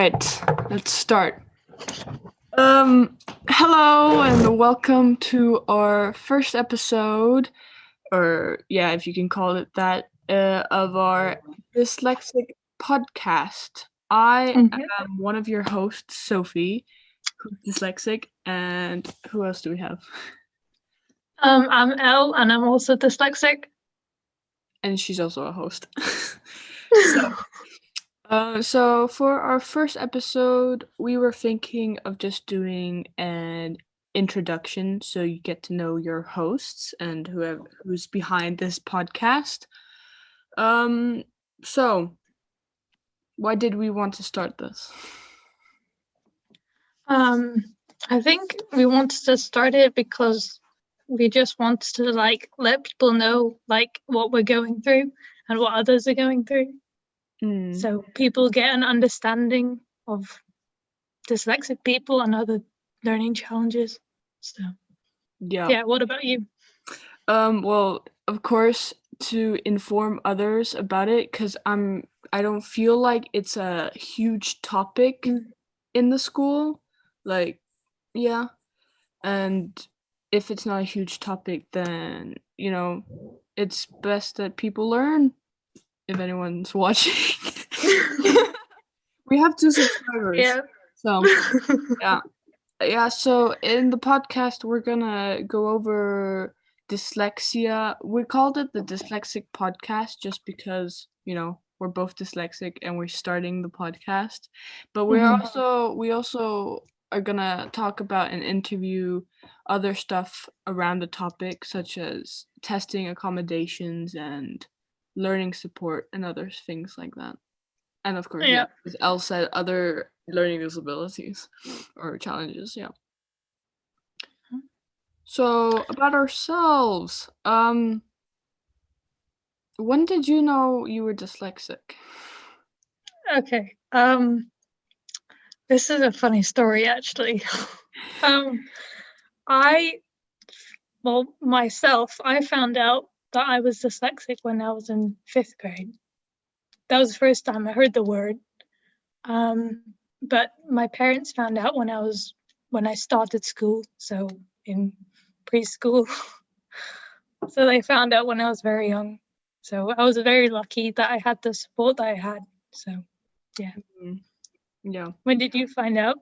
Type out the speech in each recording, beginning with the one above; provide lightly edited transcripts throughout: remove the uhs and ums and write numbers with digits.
right, let's start. Hello and welcome to our first episode, or yeah, if you can call it that, of our dyslexic podcast. I am one of your hosts, Sophie, who's dyslexic, and who else do we have? I'm Elle, and I'm also dyslexic. And she's also a host. So for our first episode, we were thinking of just doing an introduction so you get to know your hosts and who's behind this podcast. So why did we want to start this? I think we wanted to start it because we just want to let people know what we're going through and what others are going through. So people get an understanding of dyslexic people and other learning challenges. So yeah, what about you? Well, of course, to inform others about it, because I don't feel like it's a huge topic in the school. Like, yeah. And if it's not a huge topic, then, it's best that people learn, if anyone's watching. We have 2 subscribers. Yeah. So, yeah. Yeah, so in the podcast, we're gonna go over dyslexia. We called it the Dyslexic Podcast just because, we're both dyslexic and we're starting the podcast. But we also are gonna talk about and interview other stuff around the topic, such as testing accommodations and learning support and other things like that. And of course, as Elle said, other learning disabilities or challenges, yeah. So about ourselves, when did you know you were dyslexic? Okay. This is a funny story, actually. I found out that I was dyslexic when I was in 5th grade. That was the first time I heard the word. But my parents found out when I started school, so in preschool. So they found out when I was very young. So I was very lucky that I had the support that I had. So, yeah. Yeah. When did you find out?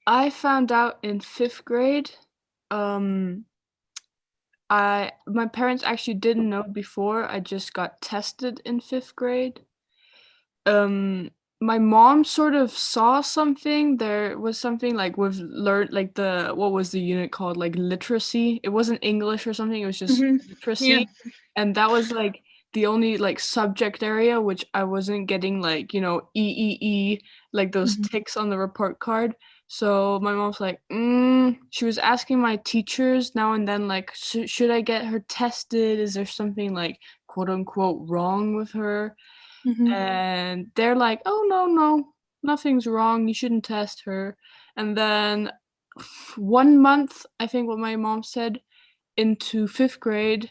I found out in 5th grade. My parents actually didn't know before. I just got tested in 5th grade. My mom sort of saw something. There was something like we've learned, like what was the unit called? Like literacy. It wasn't English or something. It was just literacy. Yeah. And that was like the only like subject area which I wasn't getting like, EEE, like those ticks on the report card. So my mom's like, she was asking my teachers now and then, like, should I get her tested? Is there something like quote unquote wrong with her? And they're like, oh, no, nothing's wrong. You shouldn't test her. And then 1 month, I think what my mom said, into 5th grade,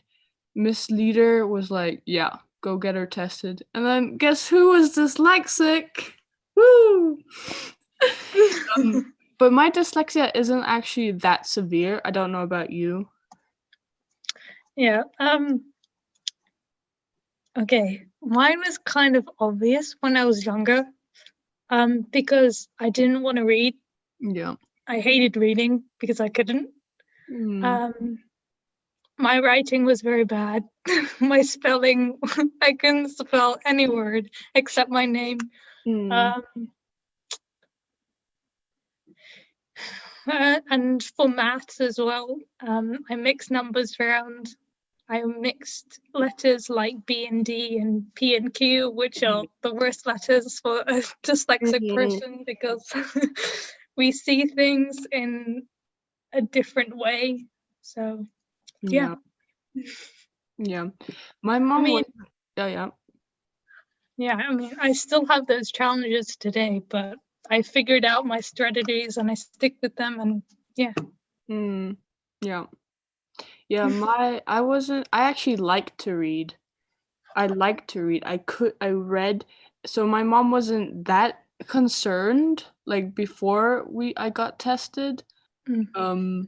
Miss Leader was like, yeah, go get her tested. And then guess who was dyslexic? Woo! But my dyslexia isn't actually that severe. I don't know about you. Yeah. Okay. Mine was kind of obvious when I was younger. Because I didn't want to read. Yeah. I hated reading because I couldn't. My writing was very bad. My spelling, I couldn't spell any word except my name. And for maths as well, I mixed numbers around. I mixed letters like B and D and P and Q, which are the worst letters for a dyslexic person because we see things in a different way. So, yeah. Yeah. My mom was... Yeah. Yeah, I mean, I still have those challenges today, but I figured out my strategies and I stick with them, and yeah. Yeah. Yeah, I actually liked to read. I read. So my mom wasn't that concerned like before I got tested. Mm.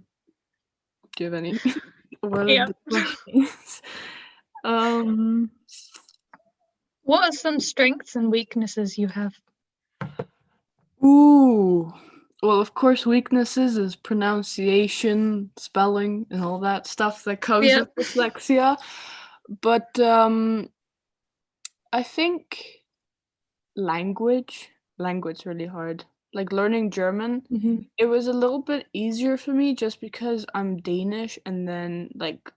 Do you have any? What are Yeah. the questions? Um, What are some strengths and weaknesses you have? ooh. Well, of course, weaknesses is pronunciation, spelling, and all that stuff that comes Yeah. with dyslexia. But I think language really hard. Like learning German, Mm-hmm. it was a little bit easier for me just because I'm Danish, and then like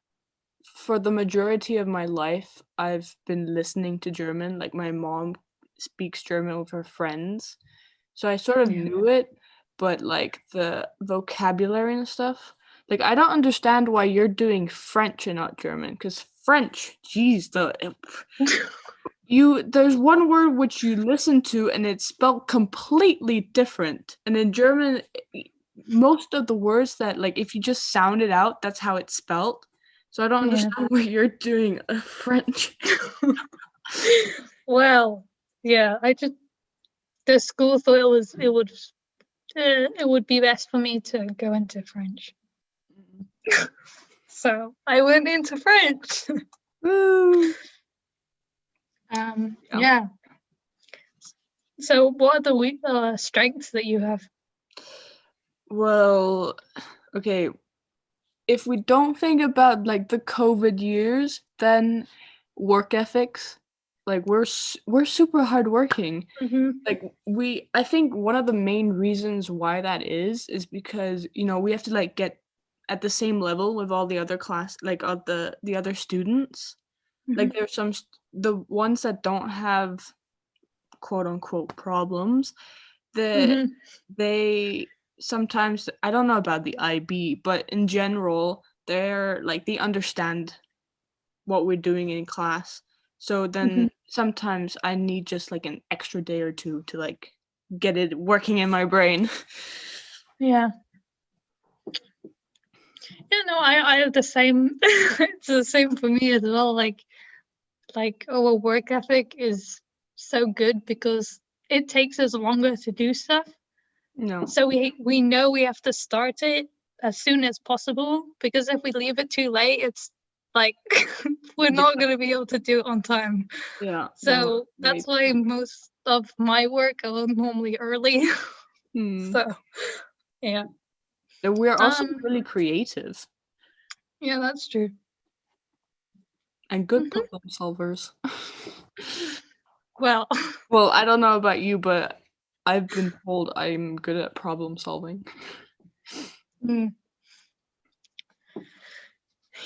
for the majority of my life, I've been listening to German. Like my mom speaks German with her friends. So I sort of Yeah. knew it, but like the vocabulary and stuff, like I don't understand why you're doing French and not German. Because French, geez, there's one word which you listen to and it's spelled completely different. And in German, most of the words that like if you just sound it out, that's how it's spelled. So I don't Yeah. understand what you're doing French. Well, yeah, the school thought it would be best for me to go into French. So I went into French. Woo! Yeah. Yeah. So what are the strengths that you have? Well, okay, if we don't think about like the COVID years, then work ethics, like we're super hardworking. Mm-hmm. Like I think one of the main reasons why that is because we have to like get at the same level with all the other class, like all the other students. Mm-hmm. Like there's the ones that don't have quote unquote problems, that Mm-hmm. they sometimes, I don't know about the IB, but in general, they're like they understand what we're doing in class. So Mm-hmm. then sometimes I need just like an extra day or two to like get it working in my brain. Yeah. Yeah, no, I have the same. It's the same for me as well. Like our work ethic is so good because it takes us longer to do stuff. No. So we know we have to start it as soon as possible because if we leave it too late, it's like we're Yeah, not going to be able to do it on time. yeah, no, So right. that's why most of my work are normally early. Hmm. So yeah, And we're also um, really creative yeah, that's true. and good Hmm. problem solvers. Well, Well, I don't know about you, but I've been told I'm good at problem solving. mm,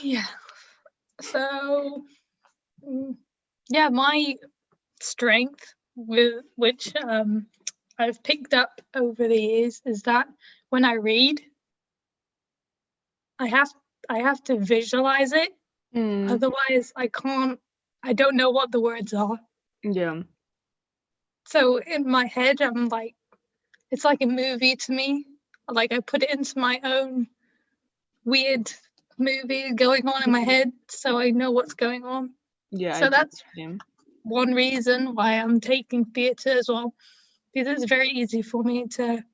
yeah. So yeah, my strength with which I've picked up over the years is that when I read, I have I have to visualize it. Mm, Otherwise, I don't know what the words are. yeah. So in my head, I'm like, it's like a movie to me. Like I put it into my own weird movie going on in my head, so I know what's going on. Yeah, I So do that's the same. one reason why I'm taking theatre as well, because it's very easy for me to,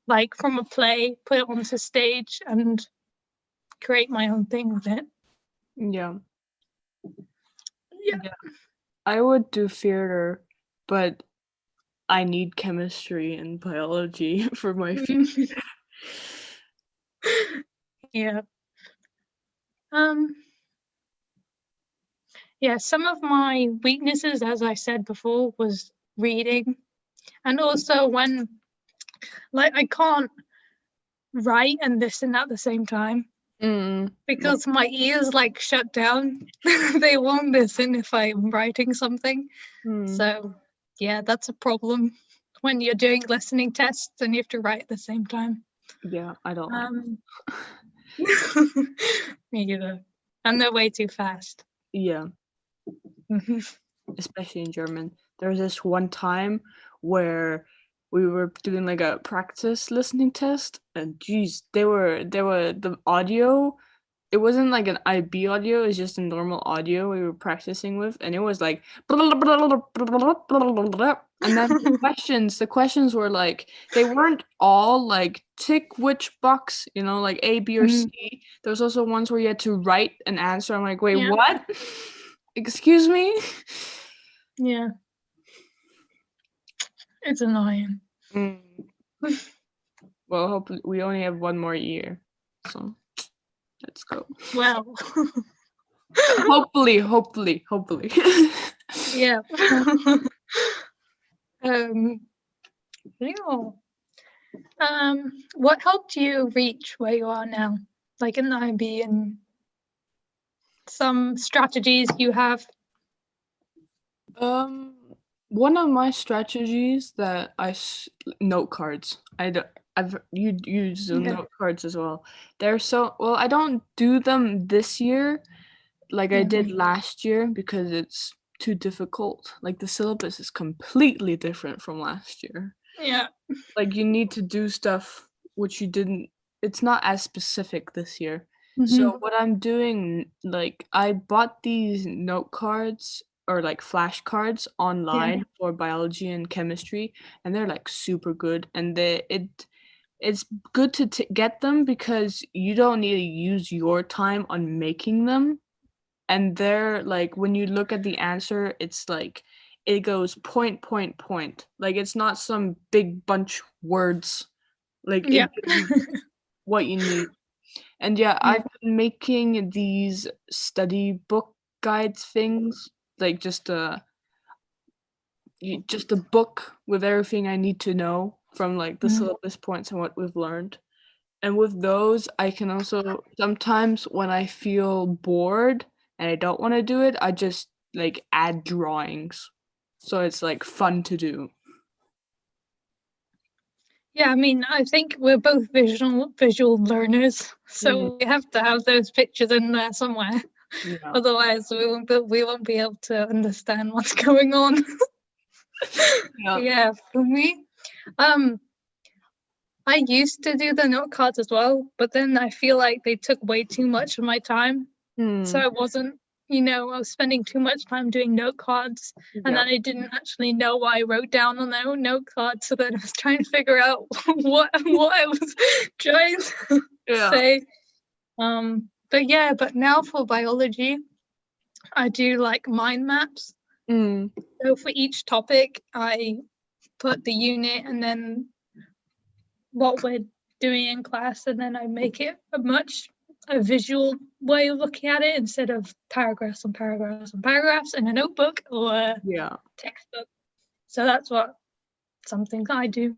like, from a play, put it onto stage and create my own thing with it. Yeah. Yeah. Yeah. I would do theater, but I need chemistry and biology for my future. Yeah. Um. Yeah. Some of my weaknesses, as I said before, was reading, and also when, like, I can't write and listen at the same time Mm, because my ears like shut down. They won't listen if I'm writing something. mm, So yeah, that's a problem when you're doing listening tests and you have to write at the same time. yeah, I don't like. Um, Me either. And they're way too fast. Yeah, Mhm. especially in German. There was this one time where we were doing like a practice listening test, and geez, they were the audio. it wasn't like an IB audio, it's just a normal audio we were practicing with, and it was like and then the questions were like they weren't all like tick which box, you know, like A, B, or Mhm. C. There was also ones where you had to write an answer. I'm like, wait, Yeah. what? Excuse me? Yeah. It's annoying. Mm. Well, hopefully we only have one more year, so let's go. Well, Hopefully. yeah. Yeah. What helped you reach where you are now, like in the IB, and some strategies you have? Um, one of my strategies that note cards. I've used the Okay. note cards as well. They're so well. I don't do them this year like I did last year because it's too difficult. Like the syllabus is completely different from last year. Yeah. Like you need to do stuff which you didn't. It's not as specific this year. So Mm-hmm. what I'm doing, like I bought these note cards or like flashcards Yeah. online for biology and chemistry, and they're like super good. And it's good to get them because you don't need to use your time on making them. And they're like when you look at the answer, it's like it goes point point point. Like it's not some big bunch words. Like Yeah. it gives you what you need. And yeah, Yeah. I've been making these study book guides things, like just a book with everything I need to know from like the syllabus points and what we've learned. And with those, I can also sometimes when I feel bored and I don't want to do it, I just like add drawings. So it's like fun to do. Yeah, I mean, I think we're both visual learners, Mm, so we have to have those pictures in there somewhere. yeah. Otherwise, we won't be able to understand what's going on. Yeah. Yeah, for me, um, I used to do the note cards as well, but then I feel like they took way too much of my time. So Mm, I wasn't, I was spending too much time doing note cards, and yeah. then I didn't actually know what I wrote down on the note card. So then I was trying to figure out what I was trying to Yeah. say. But now for biology, I do like mind maps. Mm, So for each topic, I put the unit and then what we're doing in class, and then I make it a visual way of looking at it instead of paragraphs and paragraphs and paragraphs in a notebook or a yeah. textbook. So that's something I do.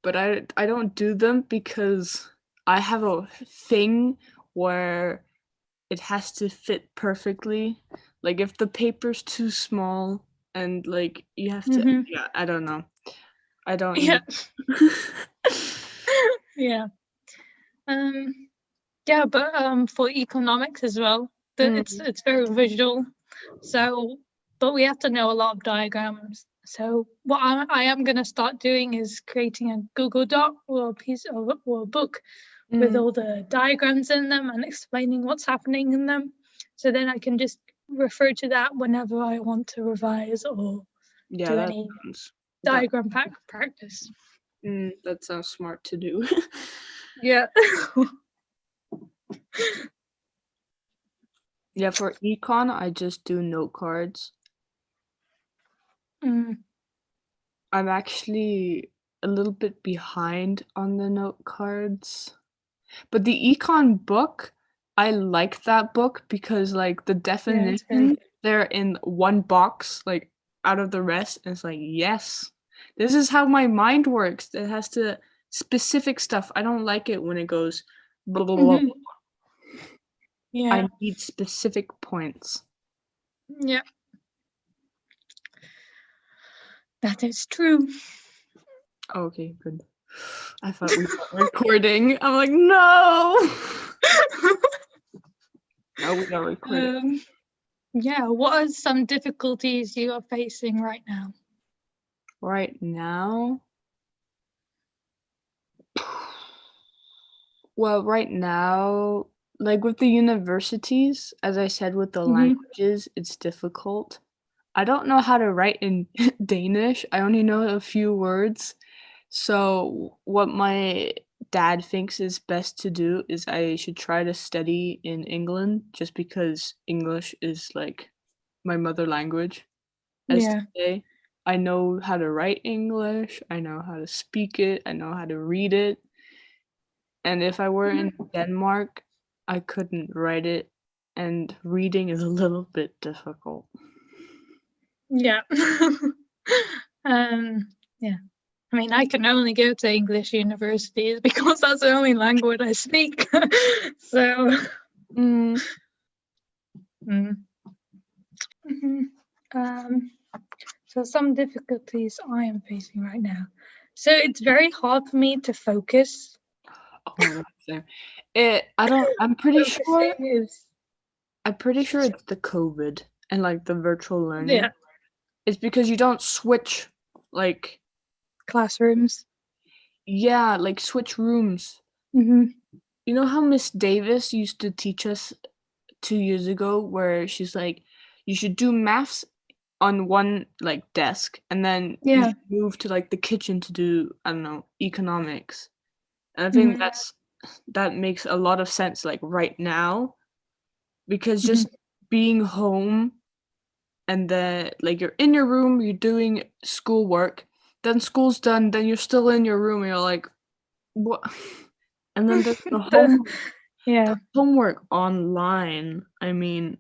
But I don't do them because I have a thing where it has to fit perfectly. Like if the paper's too small and like you have to, Mm-hmm. yeah, I don't know. I don't Yeah, need. yeah, um, yeah. But for economics as well, Mm, it's very visual. So, but we have to know a lot of diagrams. So what I am going to start doing is creating a Google Doc or a piece of or a book with mm, all the diagrams in them and explaining what's happening in them. So then I can just refer to that whenever I want to revise or yeah, do any sounds that diagram pack practice. that sounds smart to do. Yeah. Yeah, for econ, I just do note cards. Mm, I'm actually a little bit behind on the note cards. But the econ book, I like that book because like the yeah, it's very definition good. they're in one box, like out of the rest, and it's like, yes, this is how my mind works. It has to specific stuff. I don't like it when it goes blah blah blah. Mm-hmm. Yeah, I need specific points. yeah, that is true. Okay, good. I thought we were recording. I'm like, no. No, we are recording. um, yeah, what are some difficulties you are facing right now? Right now, well, right now Like with the universities, as I said, with the languages, it's difficult. I don't know how to write in Danish. I only know a few words. So what my dad thinks is best to do is I should try to study in England just because English is like my mother language, as to Yeah. say. I know how to write English, I know how to speak it, I know how to read it. And if I were in Denmark, I couldn't write it, and reading is a little bit difficult. Yeah. Yeah. I mean, I can only go to English universities because that's the only language I speak. So, Mm, Mhm. So some difficulties I am facing right now. So it's very hard for me to focus. oh my god, same. I don't. Focusing is, I'm pretty sure it's the COVID and like the virtual learning. yeah, It's because you don't switch, like, classrooms. yeah, like switch rooms. Mm-hmm. You know how Miss Davis used to teach us 2 years ago, where she's like, you should do maths on one like desk, and then you Yeah. should move to like the kitchen to do, I don't know, economics. And I think Mm-hmm. that makes a lot of sense like right now, because Mm-hmm. just being home and then like you're in your room, you're doing schoolwork, then school's done, then you're still in your room and you're like, what? And then there's Yeah. the homework online. I mean,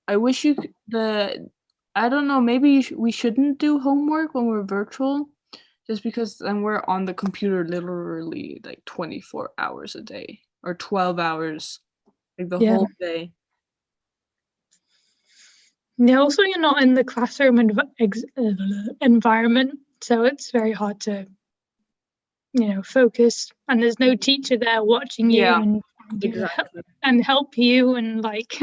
I wish you could, I don't know, maybe we shouldn't do homework when we're virtual, just because then we're on the computer literally like 24 hours a day or 12 hours, like the Yeah. whole day. Yeah. Also, you're not in the classroom environment, so it's very hard to, focus. And there's no teacher there watching you Yeah, and exactly. and help you. And like,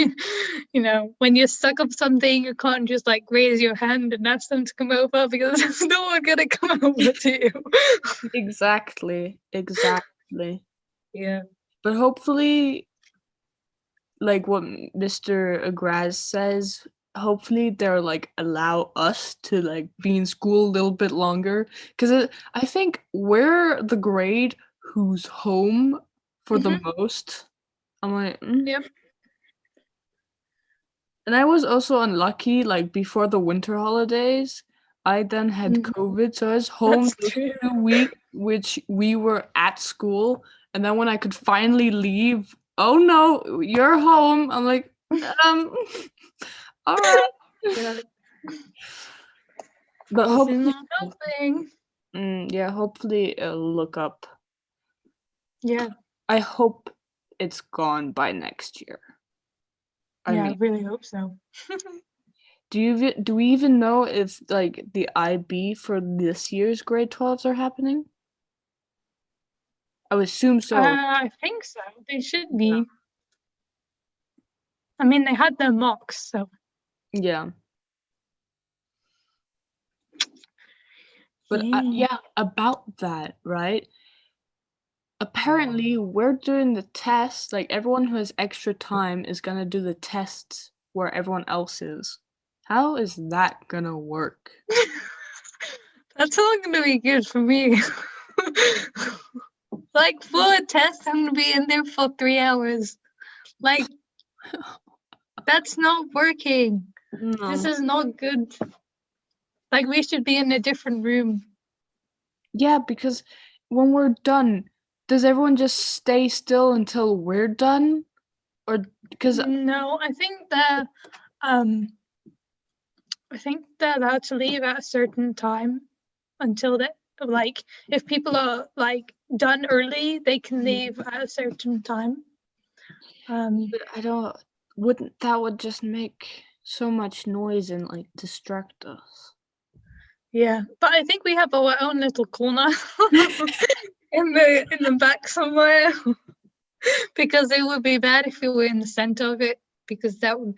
when you're stuck up something, you can't just like raise your hand and ask them to come over because there's no one gonna come over to you. Exactly. Yeah. But hopefully, like what Mr. Agraz says, hopefully they'll like allow us to like be in school a little bit longer, because I think we're the grade who's home for the most. I'm like, Yep. And I was also unlucky. Like before the winter holidays, I then had COVID, so I was home That's those true. 2 weeks, which we were at school. And then when I could finally leave, oh no, you're home. I'm like, all right. Yeah. But This is hopefully, not helping. yeah, hopefully it'll look up. Yeah. I hope it's gone by next year. I Yeah, I mean, really hope so. do we even know if like the IB for this year's grade 12s are happening? I would assume so. I think so. They should be. I mean, they had their mocks, so Yeah. But yeah. yeah, about that, right? Apparently, we're doing the tests. Like everyone who has extra time is gonna do the tests where everyone else is. How is that gonna work? That's not gonna be good for me. Like for a test, I'm gonna be in there for 3 hours. Like that's not working. This No. is not good. Like we should be in a different room. Yeah, because when we're done, does everyone just stay still until we're done? Or because No, um I think they're allowed to leave at a certain time until that, like if people are like done early, they can leave at a certain time. I don't, wouldn't that would just make so much noise and like distract us? Yeah, but I think we have our own little corner in the back somewhere because it would be bad if we were in the center of it because that wouldn't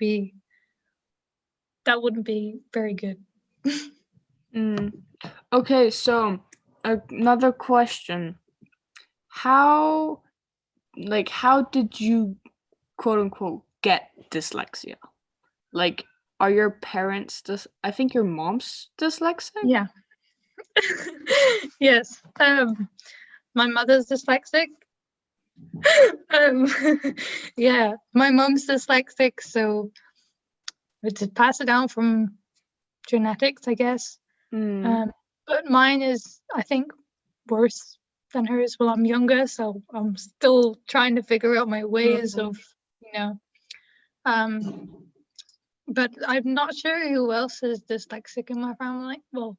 be very good. Okay, so another question. How like how did you quote unquote get dyslexia? Like, are your parents I think your mom's dyslexic? Yeah. Yes. My mother's dyslexic. Um, yeah, my mom's dyslexic, so it's passed down from genetics, I guess. Mm. But mine is, I think, worse than hers. Well, I'm younger, so I'm still trying to figure out my ways Mhm. of, you know. But I'm not sure who else is dyslexic in my family. Well,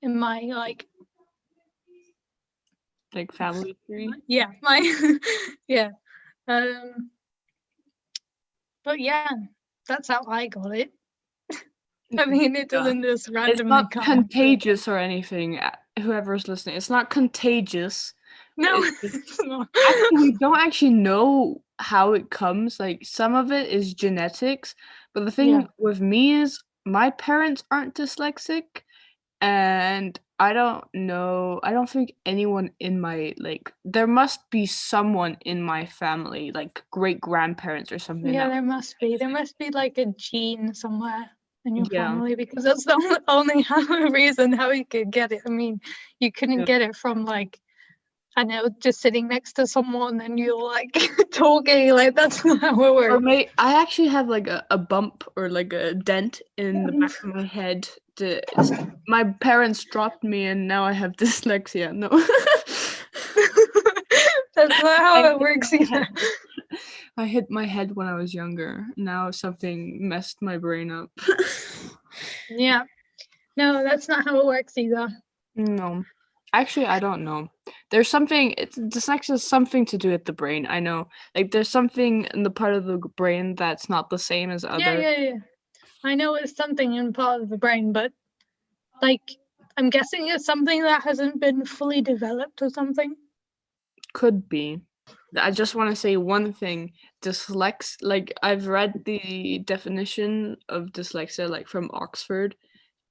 in my Like family tree. yeah, my yeah. Um, but yeah, that's how I got it. I mean, it Yeah. doesn't just It's randomly not come. contagious or anything. Whoever's listening, it's not contagious. No, It's just it's not. actually we don't actually know how it comes. Like some of it is genetics, but the Yeah, thing with me is my parents aren't dyslexic, and I don't know. I don't think anyone in my like there must be someone in my family, like great grandparents or something yeah, that. there must be. There must be like a gene somewhere in your Yeah. family because that's the only reason how you could get it. I mean, you couldn't Yeah. get it from like, I know, just sitting next to someone and you're like talking. Like that's not how it Or works. I actually have like a bump or like a dent in the back of my head. My parents dropped me and now I have dyslexia. No. That's not I how it hit works my either. head. I hit my head when I was younger. Now something messed my brain up. Yeah, no, that's not how it works either. No. Actually, I don't know. There's something dyslexia is something to do with the brain. I know. Like there's something in the part of the brain that's not the same as Yeah, other. yeah, yeah. I know it's something in part of the brain, but like, I'm guessing it's something that hasn't been fully developed or something. Could be. I just want to say one thing. Like I've read the definition of dyslexia like from Oxford,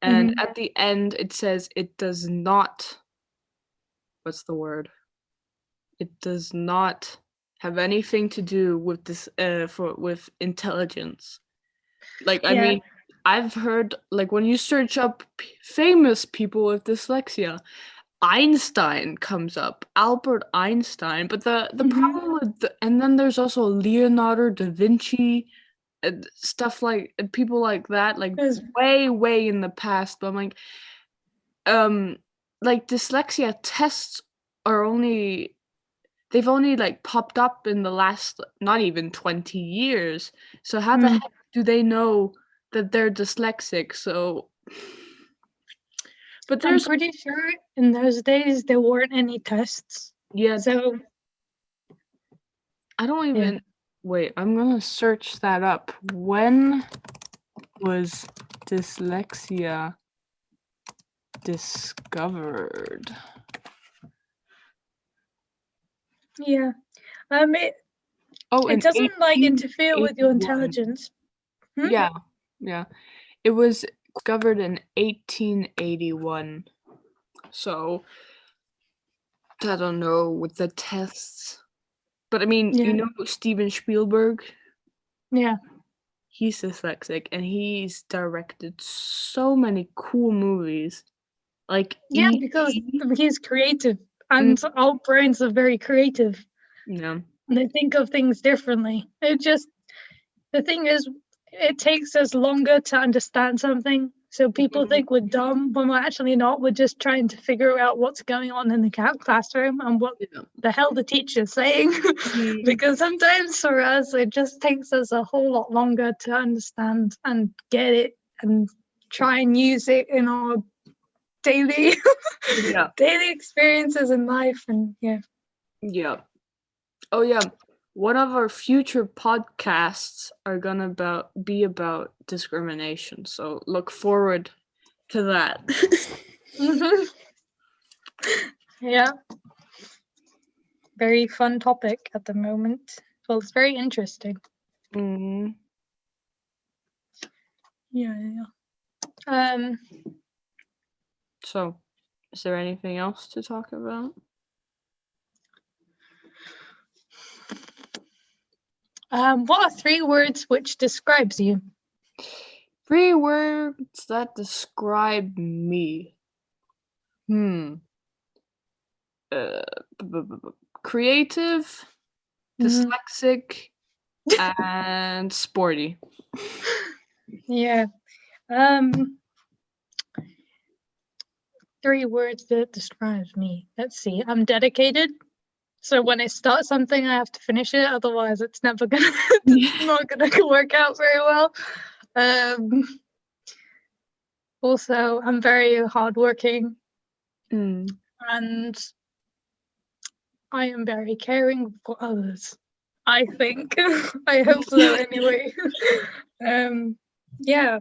and Mm-hmm. at the end it says it does not, what's the word? It does not have anything to do with this with intelligence. Like I Yeah. mean, I've heard like when you search up famous people with dyslexia, Einstein comes up, Albert Einstein, but the Mm-hmm. problem with and then there's also Leonardo da Vinci and stuff and people like that, like There's, way in the past. But I'm um, like dyslexia tests are only they've only like popped up in the last not even 20 years. So how the mm, heck do they know that they're dyslexic? So, but I'm there's pretty sure in those days there weren't any tests. yeah, So I don't yeah. even wait, I'm gonna search that up. When was dyslexia discovered? Yeah. It Oh, it in doesn't like interfere with your 1881. intelligence. Hmm? Yeah, yeah. It was discovered in 1881. So, I don't know with the tests. But I mean, Yeah. Steven Spielberg? Yeah. He's dyslexic and he's directed so many cool movies. Like Yeah, because E.T. he's creative Mm, and our brains are very creative. yeah. They think of things differently. It just, the thing is, it takes us longer to understand something. So people Mhm. think we're dumb when we're actually not. We're just trying to figure out what's going on in the classroom and what Yeah. the hell the teacher's saying. Mhm. Because sometimes for us, it just takes us a whole lot longer to understand and get it and try and use it in our daily Yeah. daily experiences in life. And yeah. Yeah. Oh yeah. One of our future podcasts are gonna be about discrimination. So look forward to that. Mhm. Yeah, very fun topic at the moment. Well, it's very interesting. Hmm. Yeah, yeah, yeah. So, is there anything else to talk about? What are 3 words which describes you? 3 words that describe me. Creative, dyslexic, and sporty. Yeah. 3 words that describes me. Let's see. I'm dedicated. So when I start something, I have to finish it. Otherwise, it's never gonna. It's not gonna work out very well. Also, I'm very hardworking, and I am very caring for others. I think. I hope so. Anyway. Yeah.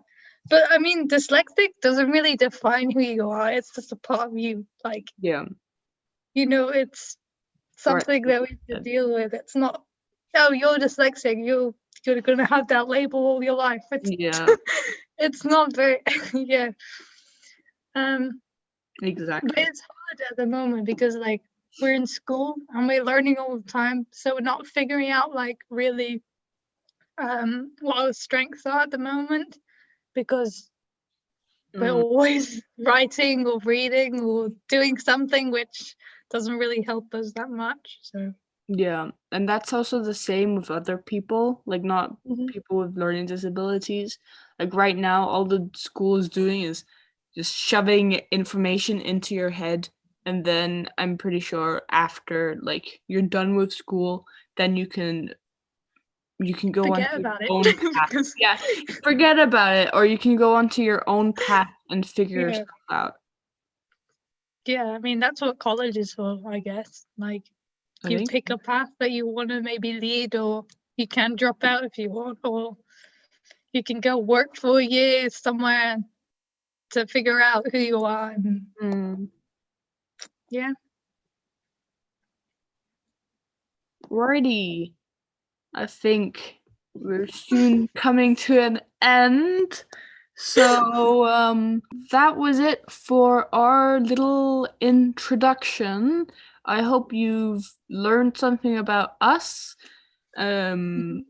But I mean, dyslexic doesn't really define who you are. It's just a part of you. Like, Yeah. It's something that we have to deal with. It's not, oh, you're dyslexic. You're gonna have that label all your life. It's not very. Yeah. Exactly. But it's hard at the moment because like we're in school and we're learning all the time, so we're not figuring out like really what our strengths are at the moment because we're always writing or reading or doing something which doesn't really help us that much. So yeah, and that's also the same with other people, like not people with learning disabilities. Like right now, all the school is doing is just shoving information into your head, and then I'm pretty sure after like you're done with school, then you can go on forget to your about it. own path. Yeah, forget about it, or you can go onto your own path and figure Yeah. yourself out. Yeah, I mean that's what college is for, I guess. Like I you think. pick a path that you want to maybe lead, or you can drop out if you want, or you can go work for a year somewhere to figure out who you are. And yeah. Righty. I think we're soon coming to an end. So that was it for our little introduction. I hope you've learned something about us. I'll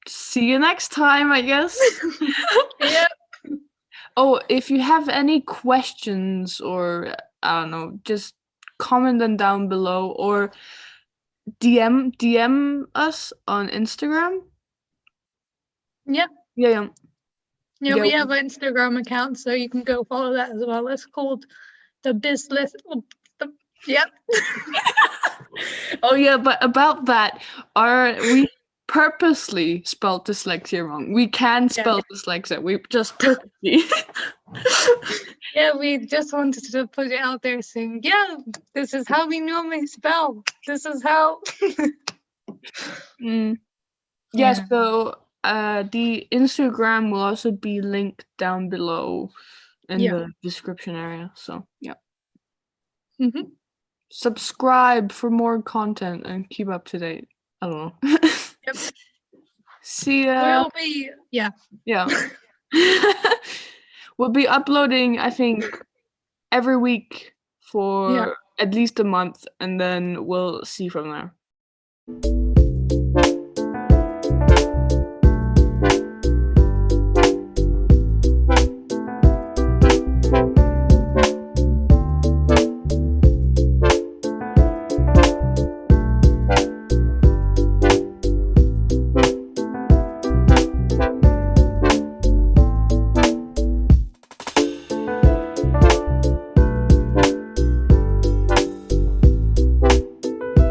see you next time, I guess. Yeah. Oh, if you have any questions or I don't know, just comment them down below or DM us on Instagram. Yeah. Yeah. Yeah, we have an Instagram account, so you can go follow that as well. It's called the Biz List. Yep. Oh yeah, but about that, we purposely spelled dyslexia wrong. We can spell dyslexia. We just purposely. Yeah, we just wanted to put it out there saying, yeah, this is how we normally spell. This is how. Yeah, so the Instagram will also be linked down below in the description area. So yeah. Subscribe for more content and keep up to date. I don't know. Yep. See ya. We'll be yeah. We'll be uploading, I think, every week for at least a month, and then we'll see from there.